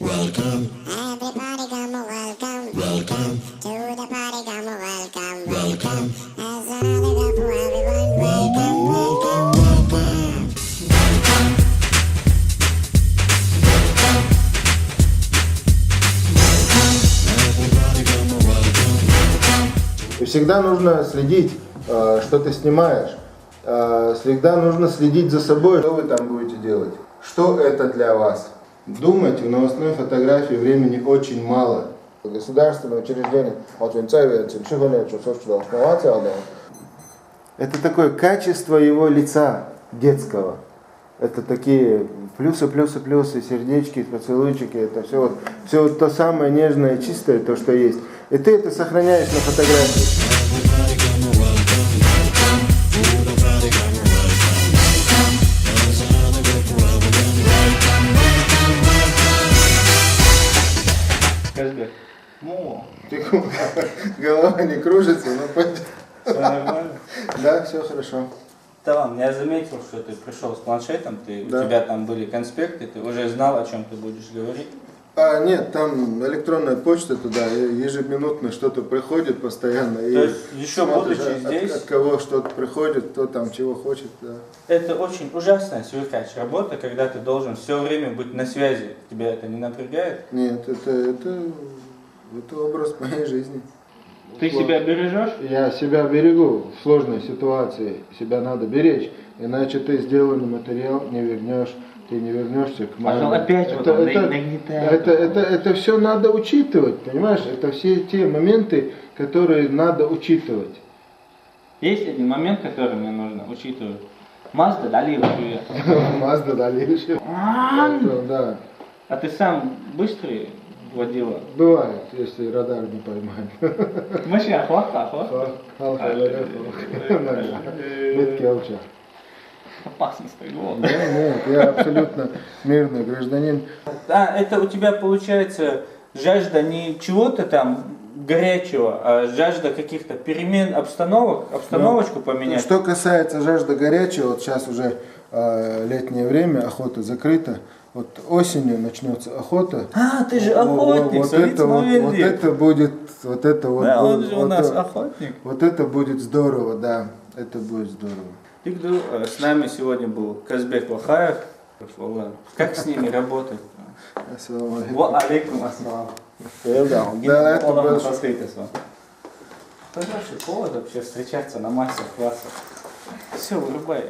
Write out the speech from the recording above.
Welcome, Everybody come a welcome, welcome to the party, come a welcome, welcome. There's another cup for everyone, welcome, welcome, welcome. И всегда нужно следить, что ты снимаешь. Всегда нужно следить за собой, что вы там будете делать. Что это для вас? Думать в новостной фотографии времени очень мало. Государственное учреждение, это такое качество его лица детского. Это такие плюсы, плюсы, плюсы, сердечки, поцелуйчики, это все вот то самое нежное, чистое, то, что есть. И ты это сохраняешь на фотографии. Казбек. Ну, Голова не кружится, но пойдет. все нормально. Да, все хорошо. Да ладно, я заметил, что ты пришел с планшетом, Да. у тебя там были конспекты, ты уже знал, о чем ты будешь говорить. Нет, там электронная почта туда, ежеминутно что-то приходит постоянно. То есть еще смотришь, будучи здесь, от кого что-то приходит, кто там чего хочет. Да. это очень ужасная свекач работа, когда ты должен все время быть на связи. Тебя это не напрягает? Нет, это образ моей жизни. Ты себя бережешь? Я себя берегу в сложной ситуации, себя надо беречь, иначе ты сделанный материал не вернешь, ты не вернешься к маме. Пошел опять Это все надо учитывать, понимаешь? Это все те моменты, которые надо учитывать. Есть один момент, который мне нужно учитывать. Мазда дали привет. Мазда дальше. Да. А ты сам быстрый водила? Бывает, если радар не поймает. Машина охота. Метки алча. Опасность такого. Нет, я абсолютно мирный гражданин. Это у тебя получается жажда не чего-то там горячего, а жажда каких-то перемен обстановочку поменять. Что касается жажды горячего, вот сейчас уже летнее время, охота закрыта. Вот осенью начнется охота. Ты же охотник, вот это будет, Да, он же у нас охотник. Вот это будет здорово, да, это будет здорово. С нами сегодня был Казбек Вахаев. Как с ними работать? Ассаламу алейкум. Ва алейкум ассалам. Да, это было... Хороший повод вообще встречаться на массах классах. Все, вырубай.